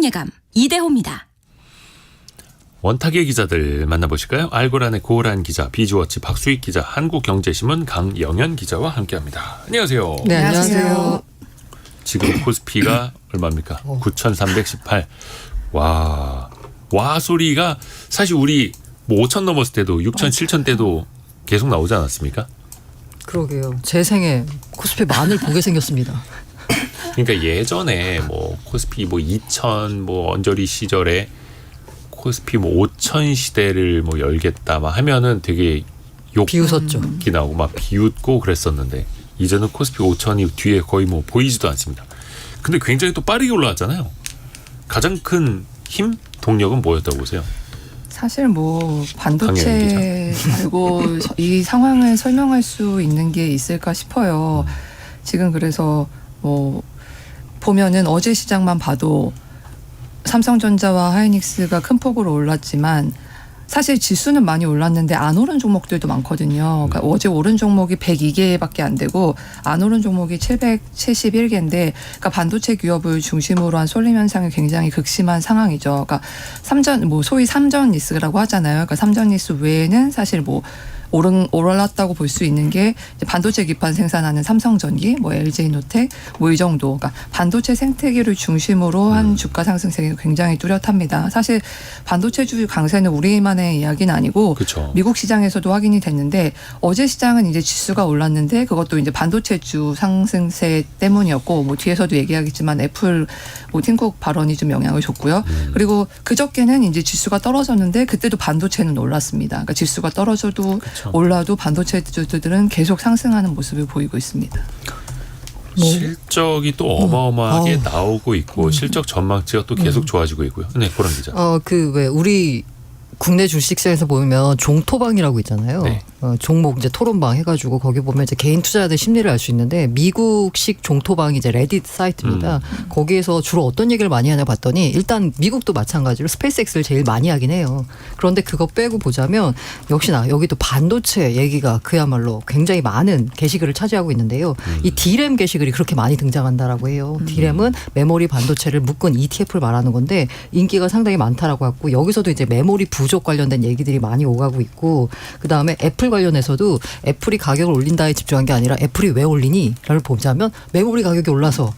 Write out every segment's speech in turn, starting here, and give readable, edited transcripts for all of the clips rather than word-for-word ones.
시공예감 이대호입니다. 원탁의 기자들 만나보실까요? 알고란의 고란 기자, 비주워치 박수익 기자, 한국경제신문 강영현 기자와 함께합니다. 안녕하세요. 네, 안녕하세요. 지금 코스피가 얼마입니까? 9,318. 와 소리가 사실 우리 뭐 5천 넘었을 때도 6천, 7천 때도 계속 나오지 않았습니까? 그러게요. 제 생에 코스피 만을 보게 생겼습니다. 그러니까 예전에 뭐 코스피 뭐 2000 뭐 언저리 시절에 코스피 뭐 5천 시대를 뭐 열겠다 막 하면은 되게 비웃었죠. 욕이 나오고 막 비웃고 그랬었는데 이제는 코스피 5천이 뒤에 거의 뭐 보이지도 않습니다. 근데 굉장히 또 빠르게 올라왔잖아요. 가장 큰 힘, 동력은 뭐였다고 보세요? 사실 뭐 반도체 말고 이 상황을 설명할 수 있는 게 있을까 싶어요. 지금 그래서 뭐 보면은 어제 시장만 봐도 삼성전자와 하이닉스가 큰 폭으로 올랐지만 사실 지수는 많이 올랐는데 안 오른 종목들도 많거든요. 그러니까 어제 오른 종목이 102개밖에 안 되고 안 오른 종목이 771개인데 그러니까 반도체 기업을 중심으로 한 쏠림 현상이 굉장히 극심한 상황이죠. 그러니까 소위 삼전 리스크라고 하잖아요. 그러니까 삼전 리스크 외에는 사실 뭐 올랐다고 볼 수 있는 게 반도체 기판 생산하는 삼성전기, 뭐 LG노텍, 뭐 이 정도. 그러니까 반도체 생태계를 중심으로 한 주가 상승세가 굉장히 뚜렷합니다. 사실 반도체주 강세는 우리만의 이야기는 아니고 그쵸. 미국 시장에서도 확인이 됐는데 어제 시장은 이제 지수가 올랐는데 그것도 이제 반도체주 상승세 때문이었고 뭐 뒤에서도 얘기하겠지만 애플 뭐 팀쿡 발언이 좀 영향을 줬고요. 그리고 그저께는 이제 지수가 떨어졌는데 그때도 반도체는 올랐습니다. 그러니까 지수가 떨어져도 그쵸. 올라도 반도체주들은 계속 상승하는 모습을 보이고 있습니다. 실적이 또 어마어마하게 나오고 있고 실적 전망치가 또 계속 좋아지고 있고요. 네, 고란 기자. 그 왜 우리 국내 주식시장에서 보면 종토방이라고 있잖아요. 네. 종목 이제 토론방 해가지고 거기 보면 이제 개인 투자자들 심리를 알 수 있는데 미국식 종토방이 이제 레딧 사이트입니다. 거기에서 주로 어떤 얘기를 많이 하냐 봤더니 일단 미국도 마찬가지로 스페이스X를 제일 많이 하긴 해요. 그런데 그거 빼고 보자면 역시나 여기도 반도체 얘기가 그야말로 굉장히 많은 게시글을 차지하고 있는데요. 이 D램 게시글이 그렇게 많이 등장한다라고 해요. D램은 메모리 반도체를 묶은 ETF를 말하는 건데 인기가 상당히 많다라고 했고 여기서도 이제 메모리 부족 관련된 얘기들이 많이 오가고 있고 그다음에 애플 관련해서도 애플이 가격을 올린다에 집중한 게 아니라 애플이 왜 올리니? 라를 보자면 메모리 가격이 올라서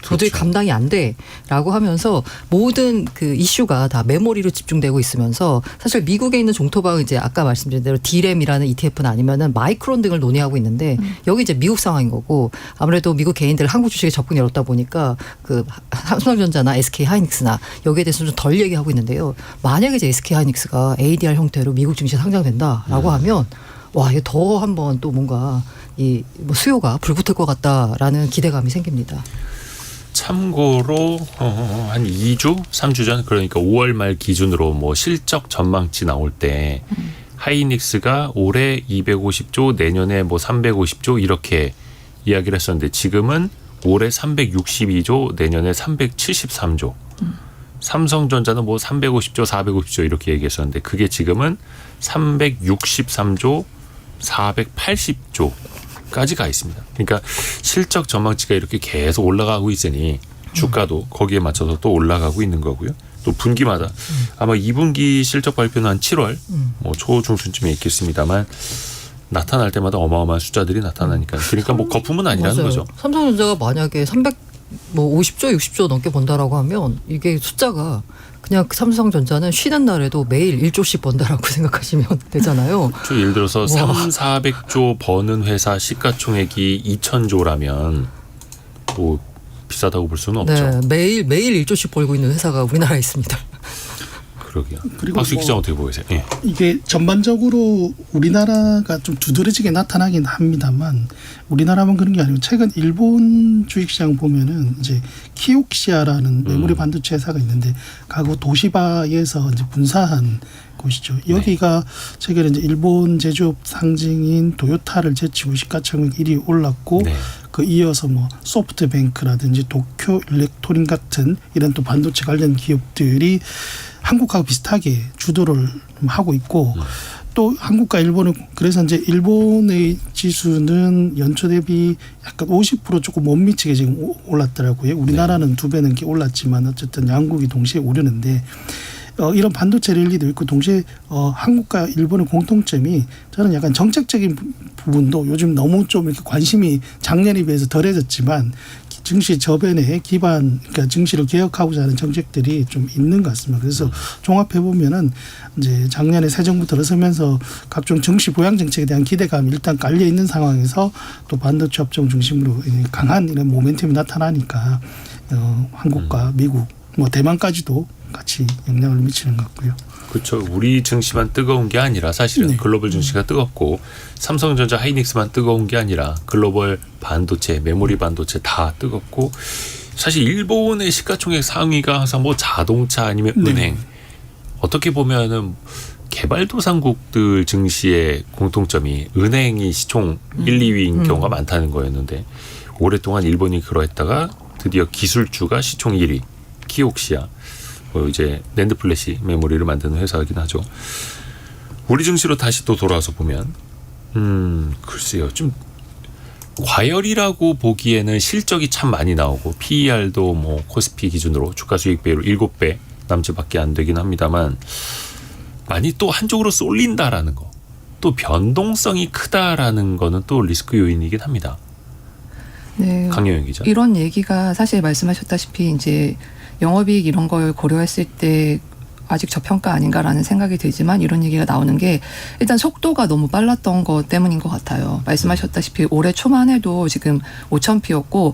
도저히 그렇죠. 감당이 안 돼라고 하면서 모든 그 이슈가 다 메모리로 집중되고 있으면서 사실 미국에 있는 종토방은 이제 아까 말씀드린 대로 D램이라는 ETF는 아니면은 마이크론 등을 논의하고 있는데 여기 이제 미국 상황인 거고 아무래도 미국 개인들 한국 주식에 접근이 어렵다 보니까 그 삼성전자나 SK 하이닉스나 여기에 대해서 좀 덜 얘기하고 있는데요. 만약에 이제 SK 하이닉스가 ADR 형태로 미국 증시에 상장된다라고 하면 와 이거 더 한번 또 뭔가 이 뭐 수요가 불붙을 것 같다라는 기대감이 생깁니다. 참고로 한 2주, 3주 전 그러니까 5월 말 기준으로 뭐 실적 전망치 나올 때 하이닉스가 올해 250조, 내년에 뭐 350조 이렇게 이야기를 했었는데 지금은 올해 362조, 내년에 373조. 삼성전자는 뭐 350조, 450조 이렇게 얘기했었는데 그게 지금은 363조, 480조. 까지 가 있습니다. 그러니까 실적 전망치가 이렇게 계속 올라가고 있으니 주가도 거기에 맞춰서 또 올라가고 있는 거고요. 또 분기마다 아마 2분기 실적 발표는 한 7월 뭐 초중순쯤에 있겠습니다만 나타날 때마다 어마어마한 숫자들이 나타나니까 그러니까 뭐 거품은 아니라는 맞아요. 거죠. 삼성전자가 만약에 50조, 60조 넘게 번다라고 하면 이게 숫자가 그냥 삼성전자는 쉬는 날에도 매일 1조씩 번다라고 생각하시면 되잖아요. 예를 들어서 400조 버는 회사 시가총액이 2,000조라면 뭐 비싸다고 볼 수는 없죠. 네, 매일 1조씩 벌고 있는 회사가 우리나라에 있습니다. 그러게요. 그리고 박수 뭐 기자 어떻게 보세요? 예. 이게 전반적으로 우리나라가 좀 두드러지게 나타나긴 합니다만 우리나라만 그런 게 아니고 최근 일본 주식시장 보면은 이제 키옥시아라는 메모리 반도체 회사가 있는데 가구 도시바에서 이제 분사한 곳이죠. 여기가 최근에 이제 일본 제조업 상징인 도요타를 제치고 시가총액 1위 올랐고 그 이어서 뭐 소프트뱅크라든지 도쿄 일렉트로닉 같은 이런 또 반도체 관련 기업들이 한국하고 비슷하게 주도를 하고 있고 또 한국과 일본은 그래서 이제 일본의 지수는 연초 대비 약간 50% 조금 못 미치게 지금 올랐더라고요. 우리나라는 2배 넘게 올랐지만 어쨌든 양국이 동시에 오르는데 이런 반도체 랠리도 있고 동시에 한국과 일본의 공통점이 저는 약간 정책적인 부분도 요즘 너무 좀 이렇게 관심이 작년에 비해서 덜해졌지만 증시 저변에 기반, 그러니까 증시를 개혁하고자 하는 정책들이 좀 있는 것 같습니다. 그래서 종합해 보면은 이제 작년에 새 정부 들어서면서 각종 증시 보양 정책에 대한 기대감이 일단 깔려 있는 상황에서 또 반도체 업종 중심으로 강한 이런 모멘텀이 나타나니까 한국과 미국, 뭐 대만까지도 같이 영향을 미치는 것 같고요. 그렇죠. 우리 증시만 뜨거운 게 아니라 사실은 네. 글로벌 증시가 뜨겁고 삼성전자 하이닉스만 뜨거운 게 아니라 글로벌 반도체, 메모리 반도체 다 뜨겁고 사실 일본의 시가총액 상위가 항상 뭐 자동차 아니면 네. 은행 어떻게 보면은 개발도상국들 증시의 공통점이 은행이 시총 1, 2위인 경우가 많다는 거였는데 오랫동안 일본이 그러했다가 드디어 기술주가 시총 1위 키옥시아 이제 낸드 플래시 메모리를 만드는 회사이긴 하죠. 우리 증시로 다시 또 돌아와서 보면 글쎄요. 좀 과열이라고 보기에는 실적이 참 많이 나오고 PER도 뭐 코스피 기준으로 주가 수익 비율 7배 남짓밖에 안 되긴 합니다만 많이 또 한쪽으로 쏠린다라는 거. 또 변동성이 크다라는 거는 또 리스크 요인이긴 합니다. 네. 강영영 기자. 이런 얘기가 사실 말씀하셨다시피 이제 영업이익 이런 걸 고려했을 때 아직 저평가 아닌가라는 생각이 들지만 이런 얘기가 나오는 게 일단 속도가 너무 빨랐던 것 때문인 것 같아요. 말씀하셨다시피 올해 초만 해도 지금 5,000P였고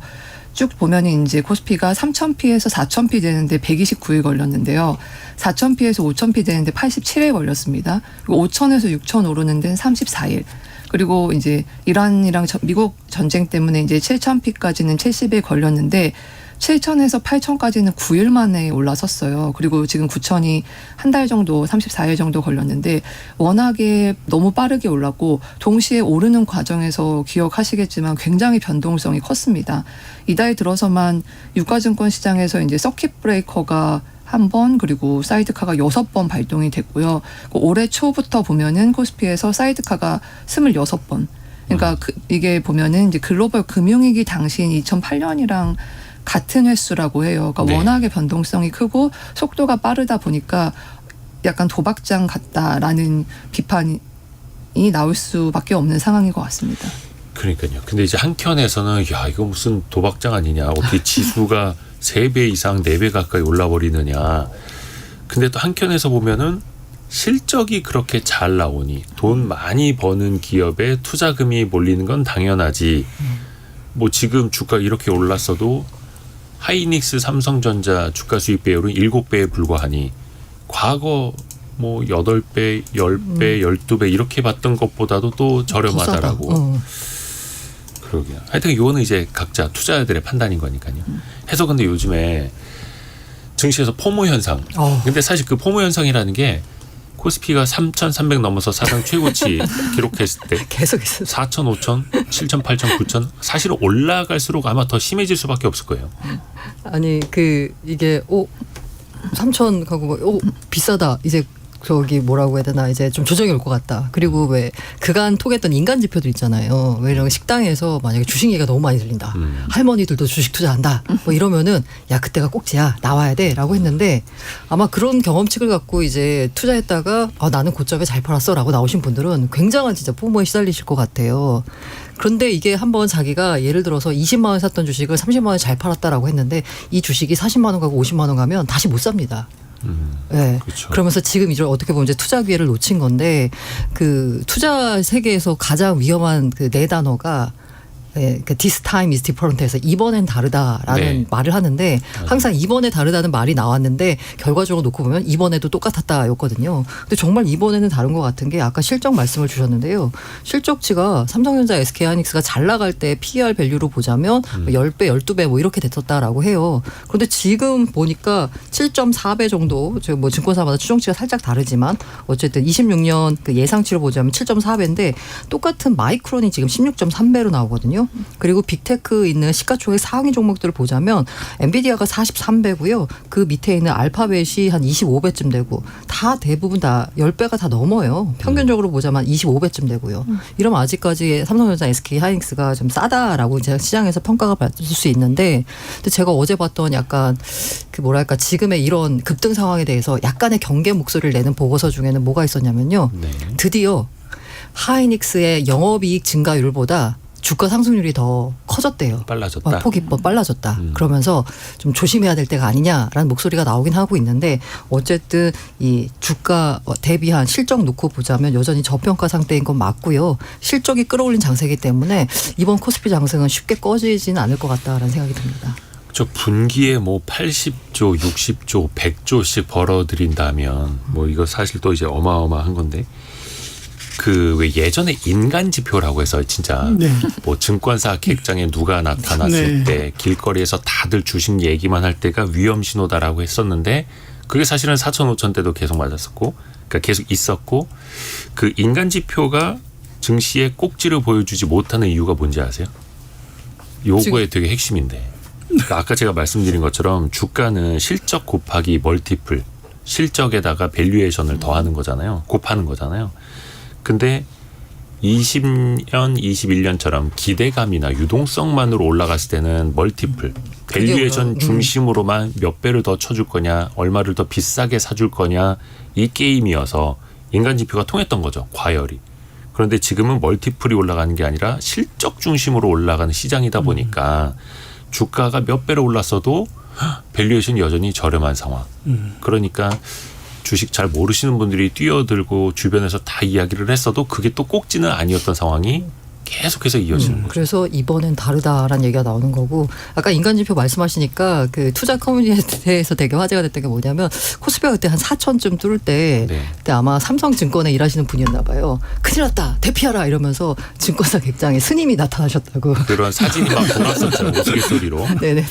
쭉 보면 이제 코스피가 3,000P에서 4,000P 되는데 129일 걸렸는데요. 4,000P에서 5,000P 되는데 87일 걸렸습니다. 그리고 5,000에서 6,000 오르는 데는 34일. 그리고 이제 이란이랑 미국 전쟁 때문에 이제 7,000P까지는 70일 걸렸는데 7,000에서 8,000까지는 9일 만에 올라섰어요. 그리고 지금 9,000이 한 달 정도, 34일 정도 걸렸는데 워낙에 너무 빠르게 올랐고 동시에 오르는 과정에서 기억하시겠지만 굉장히 변동성이 컸습니다. 이달 들어서만 유가증권 시장에서 이제 서킷 브레이커가 한 번 그리고 사이드카가 6번 발동이 됐고요. 올해 초부터 보면은 코스피에서 사이드카가 26번. 그러니까 이게 보면은 이제 글로벌 금융위기 당시인 2008년이랑 같은 횟수라고 해요. 그러니까 네. 워낙에 변동성이 크고 속도가 빠르다 보니까 약간 도박장 같다라는 비판이 나올 수밖에 없는 상황인 것 같습니다. 그러니까요. 근데 이제 한켠에서는 야 이거 무슨 도박장 아니냐. 어떻게 지수가 3배 이상 4배 가까이 올라버리느냐. 근데 또 한켠에서 보면은 실적이 그렇게 잘 나오니 돈 많이 버는 기업에 투자금이 몰리는 건 당연하지. 뭐 지금 주가 이렇게 올랐어도 하이닉스 삼성전자 주가 수익 비율은 7배에 불과하니 과거 뭐 8배, 10배, 12배 이렇게 봤던 것보다도 또 저렴하다라고. 그러게요. 하여튼 이거는 이제 각자 투자자들의 판단인 거니까요. 해서 근데 요즘에 증시에서 포모 현상. 근데 사실 그 포모 현상이라는 게 코스피가 3,300 넘어서 사상 최고치 기록했을 때 계속 있어요. 4,000, 5,000, 7,000, 8,000, 9,000 사실은 올라갈수록 아마 더 심해질 수밖에 없을 거예요. 아니 이게 3,000 가고 비싸다 이제 저기 뭐라고 해야 되나 이제 좀 조정이 올 것 같다. 그리고 왜 그간 통했던 인간 지표들 있잖아요. 왜 이런 식당에서 만약에 주식 얘기가 너무 많이 들린다. 할머니들도 주식 투자한다. 뭐 이러면은 야 그때가 꼭지야 나와야 돼라고 했는데 아마 그런 경험칙을 갖고 이제 투자했다가 나는 고점에 잘 팔았어라고 나오신 분들은 굉장한 진짜 포모에 시달리실 것 같아요. 그런데 이게 한번 자기가 예를 들어서 20만 원 샀던 주식을 30만 원에 잘 팔았다라고 했는데 이 주식이 40만 원 가고 50만 원 가면 다시 못 삽니다. 네. 그렇죠. 그러면서 지금 이제 어떻게 보면 이제 투자 기회를 놓친 건데 그 투자 세계에서 가장 위험한 그 네 단어가 그 this time is different에서 이번엔 다르다라는 네. 말을 하는데 항상 이번에 다르다는 말이 나왔는데 결과적으로 놓고 보면 이번에도 똑같았다였거든요. 근데 정말 이번에는 다른 것 같은 게 아까 실적 말씀을 주셨는데요. 실적치가 삼성전자, SK하이닉스가 잘 나갈 때 PER 밸류로 보자면 10배, 12배 뭐 이렇게 됐었다라고 해요. 그런데 지금 보니까 7.4배 정도 뭐 증권사마다 추정치가 살짝 다르지만 어쨌든 26년 그 예상치로 보자면 7.4배인데 똑같은 마이크론이 지금 16.3배로 나오거든요. 있거든요. 그리고 빅테크 있는 시가총액 상위 종목들을 보자면 엔비디아가 43배고요. 그 밑에 있는 알파벳이 한 25배쯤 되고 다 대부분 다 10배가 다 넘어요. 평균적으로 보자면 25배쯤 되고요. 이러면 아직까지 삼성전자, SK 하이닉스가 좀 싸다라고 이제 시장에서 평가가 받을 수 있는데, 근데 제가 어제 봤던 약간 그 뭐랄까 지금의 이런 급등 상황에 대해서 약간의 경계 목소리를 내는 보고서 중에는 뭐가 있었냐면요. 네. 드디어 하이닉스의 영업이익 증가율보다 주가 상승률이 더 커졌대요. 빨라졌다. 폭이 빨라졌다. 그러면서 좀 조심해야 될 때가 아니냐라는 목소리가 나오긴 하고 있는데, 어쨌든 이 주가 대비한 실적 놓고 보자면 여전히 저평가 상태인 건 맞고요. 실적이 끌어올린 장세이기 때문에 이번 코스피 장세는 쉽게 꺼지지는 않을 것 같다라는 생각이 듭니다. 저 분기에 뭐 80조, 60조, 100조씩 벌어들인다면 뭐 이거 사실 또 이제 어마어마한 건데, 그 왜 예전에 인간 지표라고 해서 진짜 네. 뭐 증권사 객장에 누가 나타났을 네. 때 길거리에서 다들 주식 얘기만 할 때가 위험 신호다라고 했었는데, 그게 사실은 4천 5천 때도 계속 맞았었고, 그러니까 계속 있었고, 그 인간 지표가 증시에 꼭지를 보여주지 못하는 이유가 뭔지 아세요? 요거에 되게 핵심인데, 그러니까 아까 제가 말씀드린 것처럼 주가는 실적 곱하기 멀티플, 실적에다가 밸류에이션을 더하는 거잖아요. 곱하는 거잖아요. 근데 20년, 21년처럼 기대감이나 유동성만으로 올라갔을 때는 멀티플, 밸류에이션 중심으로만 몇 배를 더 쳐줄 거냐, 얼마를 더 비싸게 사줄 거냐, 이 게임이어서 인간 지표가 통했던 거죠. 과열이. 그런데 지금은 멀티플이 올라가는 게 아니라 실적 중심으로 올라가는 시장이다 보니까 주가가 몇 배로 올랐어도 밸류에이션이 여전히 저렴한 상황. 그러니까 주식 잘 모르시는 분들이 뛰어들고 주변에서 다 이야기를 했어도 그게 또 꼭지는 아니었던 상황이 계속해서 이어지는 거죠. 그래서 이번엔 다르다라는 얘기가 나오는 거고, 아까 인간지표 말씀하시니까 그 투자 커뮤니티에서 되게 화제가 됐던 게 뭐냐면, 코스피가 그때 한 4천쯤 뚫을 때 네. 그때 아마 삼성증권에 일하시는 분이었나 봐요. 큰일 났다 대피하라 이러면서 증권사 객장에 스님이 나타나셨다고. 그런 사진이 막 돌았었죠. 우스갯소리로. 네네.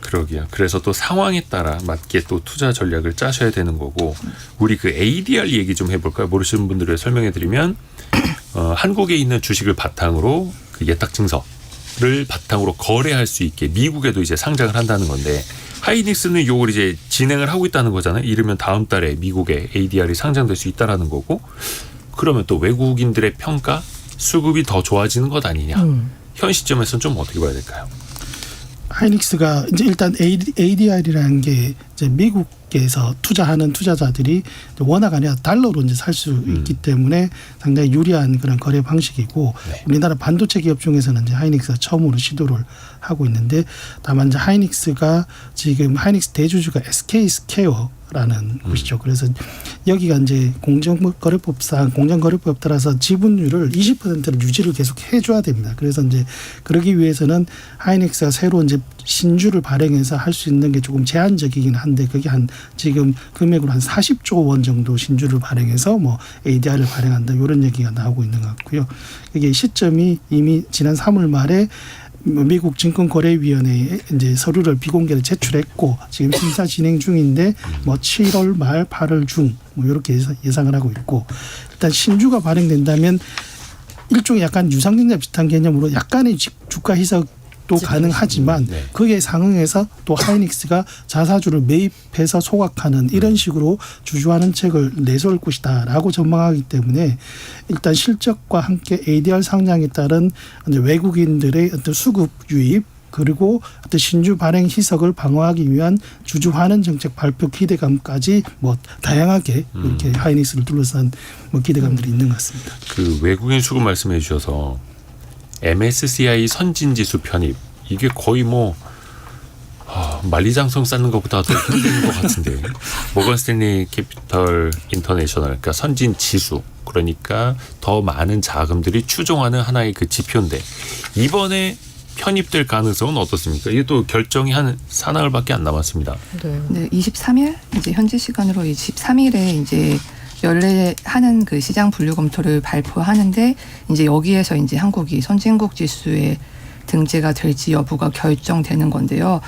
그러게요. 그래서 또 상황에 따라 맞게 또 투자 전략을 짜셔야 되는 거고, 우리 그 ADR 얘기 좀 해볼까요? 모르시는 분들을 설명해드리면, 한국에 있는 주식을 바탕으로 그 예탁 증서를 바탕으로 거래할 수 있게 미국에도 이제 상장을 한다는 건데, 하이닉스는 요걸 이제 진행을 하고 있다는 거잖아요. 이르면 다음 달에 미국에 ADR이 상장될 수 있다라는 거고, 그러면 또 외국인들의 평가, 수급이 더 좋아지는 것 아니냐. 현 시점에서는 좀 어떻게 봐야 될까요? 하이닉스가 이제 일단 ADR이라는 게 이제 미국에서 투자하는 투자자들이 워낙 아니라 달러로 이제 살 수 있기 때문에 상당히 유리한 그런 거래 방식이고, 네. 우리나라 반도체 기업 중에서는 이제 하이닉스가 처음으로 시도를 하고 있는데, 다만 이제 하이닉스가 지금 하이닉스 대주주가 SK 스퀘어라는 곳이죠. 그래서 여기가 이제 공정거래법상 공정거래법 따라서 지분율을 20%를 유지를 계속 해줘야 됩니다. 그래서 이제 그러기 위해서는 하이닉스가 새로 이제 신주를 발행해서 할 수 있는 게 조금 제한적이긴 한데, 그게 한 지금 금액으로 한 40조 원 정도 신주를 발행해서 뭐 ADR을 발행한다 이런 얘기가 나오고 있는 것 같고요. 이게 시점이 이미 지난 3월 말에 미국 증권거래위원회에 이제 서류를 비공개로 제출했고, 지금 심사 진행 중인데 뭐 7월 말 8월 중 뭐 이렇게 예상을 하고 있고, 일단 신주가 발행된다면 일종의 약간 유상증자 비슷한 개념으로 약간의 주가 희석도 가능하지만, 네. 그에 상응해서 또 하이닉스가 자사주를 매입해서 소각하는 이런 식으로 주주환원 책을 내세울 것이다라고 전망하기 때문에, 일단 실적과 함께 ADR 상장에 따른 이제 외국인들의 어떤 수급 유입, 그리고 어떤 신주 발행 희석을 방어하기 위한 주주 환원 정책 발표 기대감까지 뭐 다양하게 이렇게 하이닉스를 둘러싼 뭐 기대감들이 있는 것 같습니다. 그 외국인 수급 말씀해 주셔서 MSCI 선진지수 편입, 이게 거의 뭐 만리장성 쌓는 것보다 더 힘든 것 같은데, 모건 스탠리 캐피털 인터내셔널, 그러니까 선진 지수, 그러니까 더 많은 자금들이 추종하는 하나의 그 지표인데, 이번에 편입될 가능성은 어떻습니까? 이게 또 결정이 한 사나흘밖에 안 남았습니다. 네. 네, 23일 이제 현지 시간으로 23일에 이제 연례하는 그 시장 분류 검토를 발표하는데, 이제 여기에서 이제 한국이 선진국 지수에 등재가 될지 여부가 결정되는 건데요.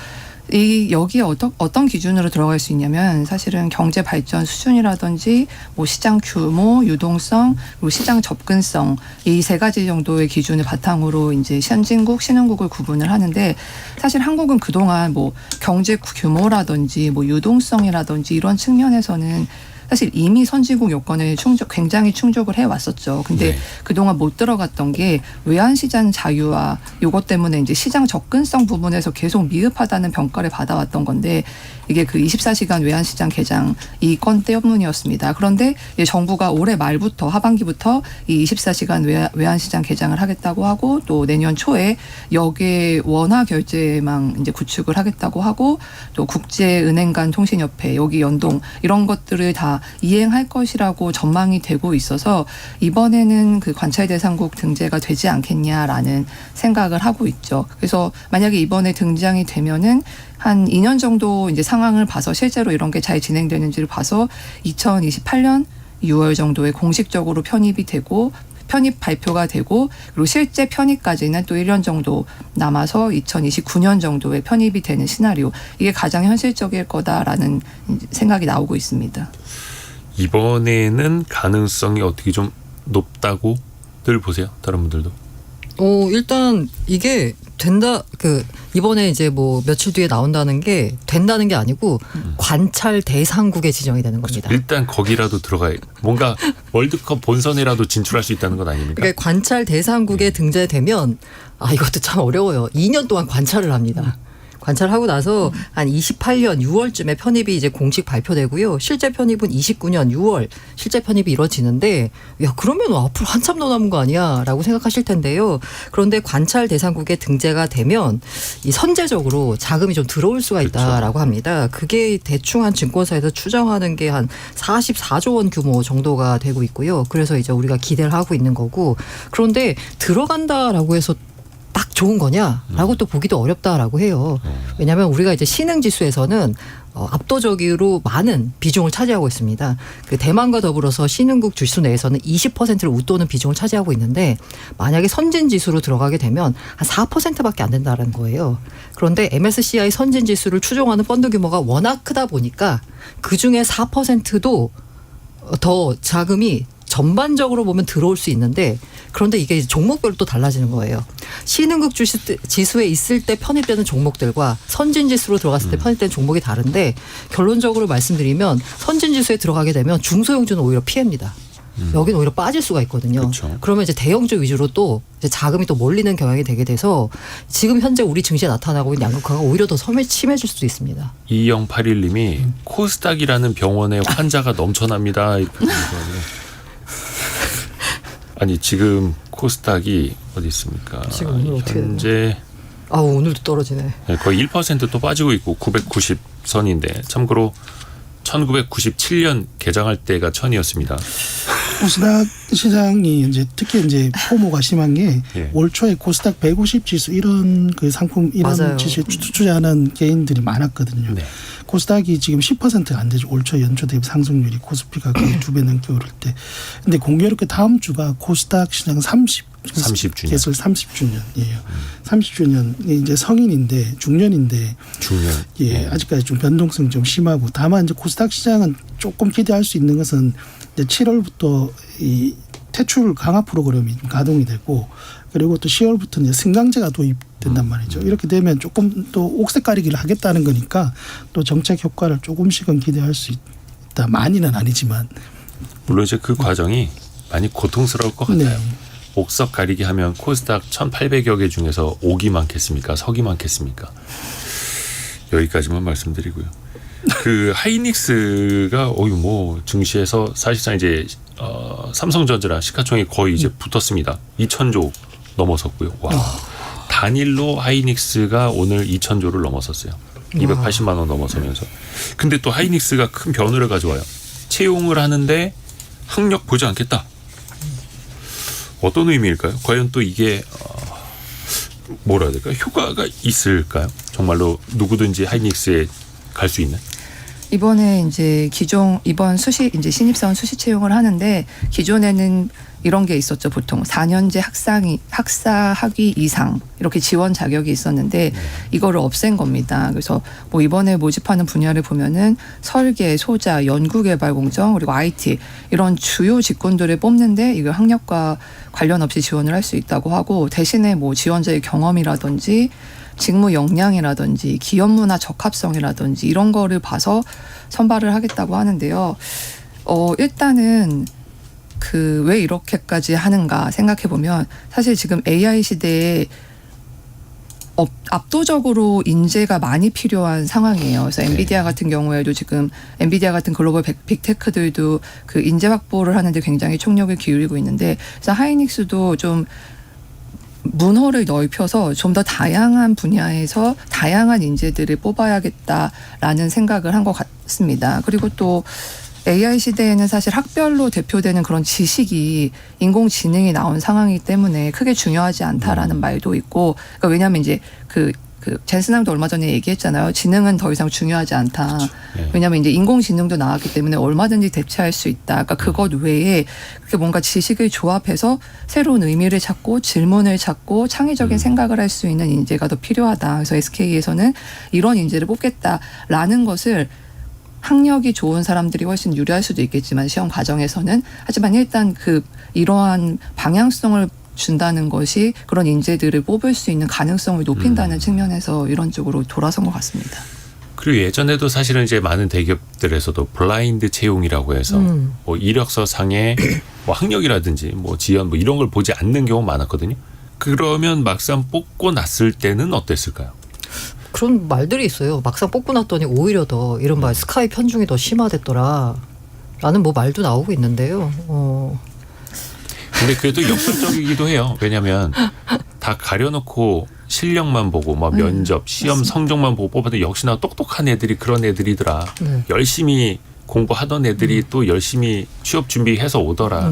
여기에 어떤 기준으로 들어갈 수 있냐면 사실은 경제 발전 수준이라든지 뭐 시장 규모, 유동성, 그리고 시장 접근성 이 세 가지 정도의 기준을 바탕으로 이제 선진국, 신흥국을 구분을 하는데 사실 한국은 그동안 뭐 경제 규모라든지 뭐 유동성이라든지 이런 측면에서는 사실 이미 선진국 요건을 굉장히 충족을 해왔었죠. 근데 네. 그동안 못 들어갔던 게 외환시장 자유화 요것 때문에 이제 시장 접근성 부분에서 계속 미흡하다는 평가를 받아왔던 건데 이게 그 24시간 외환시장 개장 이 건 때문이었습니다. 그런데 정부가 올해 말부터 하반기부터 이 24시간 외환시장 개장을 하겠다고 하고 또 내년 초에 역의 원화 결제망 이제 구축을 하겠다고 하고 또 국제은행 간 통신협회 여기 연동 이런 것들을 다 이행할 것이라고 전망이 되고 있어서 이번에는 그 관찰 대상국 등재가 되지 않겠냐라는 생각을 하고 있죠. 그래서 만약에 이번에 등장이 되면은 한 2년 정도 이제 상황을 봐서 실제로 이런 게 잘 진행되는지를 봐서 2028년 6월 정도에 공식적으로 편입이 되고 편입 발표가 되고 그리고 실제 편입까지는 또 1년 정도 남아서 2029년 정도에 편입이 되는 시나리오 이게 가장 현실적일 거다라는 생각이 나오고 있습니다. 이번에는 가능성이 어떻게 좀 높다고들 보세요? 다른 분들도? 일단 이게 된다 이번에 이제 뭐 며칠 뒤에 나온다는 게 된다는 게 아니고 관찰 대상국에 지정이 되는 겁니다. 일단 거기라도 들어가야 뭔가 월드컵 본선에라도 진출할 수 있다는 것 아닙니까? 그러니까 관찰 대상국에 등재되면 이것도 참 어려워요. 2년 동안 관찰을 합니다. 관찰하고 나서 한 28년 6월쯤에 편입이 이제 공식 발표되고요. 실제 편입은 29년 6월 실제 편입이 이루어지는데 야 그러면 앞으로 한참 더 남은 거 아니야라고 생각하실 텐데요. 그런데 관찰 대상국에 등재가 되면 이 선제적으로 자금이 좀 들어올 수가 있다라고 합니다. 그게 대충 한 증권사에서 추정하는 게 한 44조 원 규모 정도가 되고 있고요. 그래서 이제 우리가 기대를 하고 있는 거고 그런데 들어간다라고 해서 딱 좋은 거냐라고 또 보기도 어렵다라고 해요. 왜냐하면 우리가 이제 신흥지수에서는 압도적으로 많은 비중을 차지하고 있습니다. 그 대만과 더불어서 신흥국 지수 내에서는 20%를 웃도는 비중을 차지하고 있는데 만약에 선진지수로 들어가게 되면 한 4%밖에 안 된다는 거예요. 그런데 MSCI 선진지수를 추종하는 펀드 규모가 워낙 크다 보니까 그중에 4%도 더 자금이 전반적으로 보면 들어올 수 있는데 그런데 이게 종목별로 또 달라지는 거예요. 신흥국 지수에 있을 때 편입되는 종목들과 선진지수로 들어갔을 때 편입되는 종목이 다른데 결론적으로 말씀드리면 선진지수에 들어가게 되면 중소형주는 오히려 피해입니다. 여기는 오히려 빠질 수가 있거든요. 그렇죠. 그러면 이제 대형주 위주로 또 이제 자금이 또 몰리는 경향이 되게 돼서 지금 현재 우리 증시에 나타나고 있는 양극화가 오히려 더 심해질 수도 있습니다. 2081님이 코스닥이라는 병원에 환자가 넘쳐납니다. 이렇게 보내주셨는데 아니 지금 코스닥이 어디 있습니까? 지금 오늘 어떻게 현재 오늘도 떨어지네. 거의 1% 또 빠지고 있고 990선인데 참고로 1997년 개장할 때가 1000이었습니다. 코스닥 시장이 이제 특히 이제 포모가 심한 게 예. 올 초에 코스닥 150 지수 이런 그 상품 이런 맞아요. 지수에 투자하는 개인들이 많았거든요. 네. 코스닥이 지금 10%가 안 되죠. 올 초 연초 대비 상승률이 코스피가 거의 2배 넘게 오를 때. 근데 공교롭게 다음 주가 코스닥 시장 30주년. 개설 30주년이에요. 30주년 이제 성인인데 중년인데 중년. 예, 아직까지 좀 변동성 좀 심하고 다만 이제 코스닥 시장은 조금 기대할 수 있는 것은 이제 7월부터 이 퇴출 강화 프로그램이 가동이 되고 그리고 또 10월부터 이제 승강제가 도입된단 말이죠. 이렇게 되면 조금 또 옥색 가리기를 하겠다는 거니까 또 정책 효과를 조금씩은 기대할 수 있다. 많이는 아니지만 물론 이제 그 과정이 많이 고통스러울 것 같아요. 네. 옥석 가리기 하면 코스닥 1800여 개 중에서 옥이 많겠습니까? 석이 많겠습니까? 여기까지만 말씀드리고요. 그 하이닉스가 증시에서 사실상 이제 삼성전자랑 시가총액이 거의 이제 붙었습니다. 2000조 넘어섰고요. 와. 단일로 하이닉스가 오늘 2000조를 넘어섰어요. 280만 원 넘어서면서. 근데 또 하이닉스가 큰 변화를 가져와요. 채용을 하는데 학력 보지 않겠다. 어떤 의미일까요? 과연 또 이게 뭐라 해야 될까요? 효과가 있을까요? 정말로 누구든지 하이닉스에 갈 수 있는? 이번에 이제 이번 이제 신입사원 수시 채용을 하는데 기존에는 이런 게 있었죠. 보통 4년제 학사 학위 이상 이렇게 지원 자격이 있었는데 이거를 없앤 겁니다. 그래서 뭐 이번에 모집하는 분야를 보면은 설계, 소자, 연구개발 공정 그리고 IT 이런 주요 직군들을 뽑는데 이거 학력과 관련 없이 지원을 할 수 있다고 하고 대신에 뭐 지원자의 경험이라든지 직무 역량이라든지 기업 문화 적합성이라든지 이런 거를 봐서 선발을 하겠다고 하는데요. 일단은 왜 이렇게까지 하는가 생각해 보면 사실 지금 AI 시대에 압도적으로 인재가 많이 필요한 상황이에요. 그래서 엔비디아 같은 경우에도 지금 엔비디아 같은 글로벌 빅테크들도 그 인재 확보를 하는데 굉장히 총력을 기울이고 있는데 그래서 하이닉스도 좀 문호를 넓혀서 좀 더 다양한 분야에서 다양한 인재들을 뽑아야겠다라는 생각을 한 것 같습니다. 그리고 또 AI 시대에는 사실 학별로 대표되는 그런 지식이 인공지능이 나온 상황이기 때문에 크게 중요하지 않다라는 말도 있고, 그러니까 왜냐하면 이제 젠슨함도 얼마 전에 얘기했잖아요. 지능은 더 이상 중요하지 않다. 그렇죠. 예. 왜냐하면 이제 인공지능도 나왔기 때문에 얼마든지 대체할 수 있다. 그러니까 그것 외에 그렇게 뭔가 지식을 조합해서 새로운 의미를 찾고 질문을 찾고 창의적인 생각을 할 수 있는 인재가 더 필요하다. 그래서 SK에서는 이런 인재를 뽑겠다라는 것을 학력이 좋은 사람들이 훨씬 유리할 수도 있겠지만 시험 과정에서는 하지만 일단 이러한 방향성을 준다는 것이 그런 인재들을 뽑을 수 있는 가능성을 높인다는 측면에서 이런 쪽으로 돌아선 것 같습니다. 그리고 예전에도 사실은 이제 많은 대기업들에서도 블라인드 채용이라고 해서 뭐 이력서 상에 뭐 학력이라든지 뭐 지연 뭐 이런 걸 보지 않는 경우가 많았거든요. 그러면 막상 뽑고 났을 때는 어땠을까요? 그런 말들이 있어요. 막상 뽑고 났더니 오히려 더 이른바 스카이 편중이 더 심화됐더라. 라는 뭐 말도 나오고 있는데요. 근데 그래도 역설적이기도 해요. 왜냐하면 다 가려놓고 실력만 보고 막 면접, 시험 맞습니다. 성적만 보고 뽑았는데 역시나 똑똑한 애들이 그런 애들이더라. 네. 열심히 공부하던 애들이 또 열심히 취업 준비해서 오더라.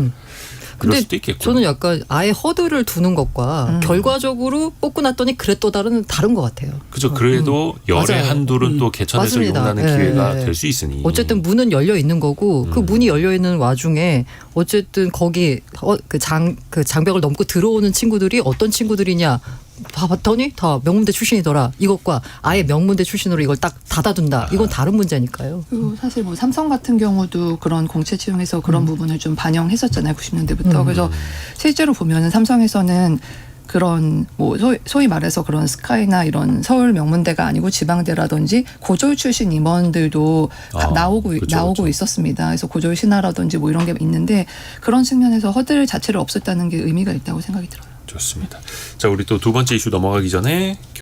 그럴 근데 수도 있겠고. 저는 약간 아예 허들을 두는 것과 결과적으로 뽑고 났더니 그랬또 다른 것 같아요. 그죠. 그래도 열의 맞아요. 한둘은 또 개천에서 맞습니다. 용나는 예, 기회가 예. 될 수 있으니. 어쨌든 문은 열려 있는 거고 그 문이 열려 있는 와중에 어쨌든 거기 장벽을 넘고 들어오는 친구들이 어떤 친구들이냐 봤더니 다 명문대 출신이더라. 이것과 아예 명문대 출신으로 이걸 딱 닫아둔다. 이건 다른 문제니까요. 그리고 사실 뭐 삼성 같은 경우도 그런 공채 채용에서 그런 부분을 좀 반영했었잖아요. 90년대부터. 그래서 실제로 보면은 삼성에서는 그런 뭐 소위 말해서 그런 스카이나 이런 서울 명문대가 아니고 지방대라든지 고졸 출신 임원들도 나오고 있었습니다. 그래서 고졸 신화라든지 뭐 이런 게 있는데 그런 측면에서 허들 자체를 없앴다는 게 의미가 있다고 생각이 들어요. 좋습니다. 자, 우리 또 두 번째 이슈 넘어가기 전에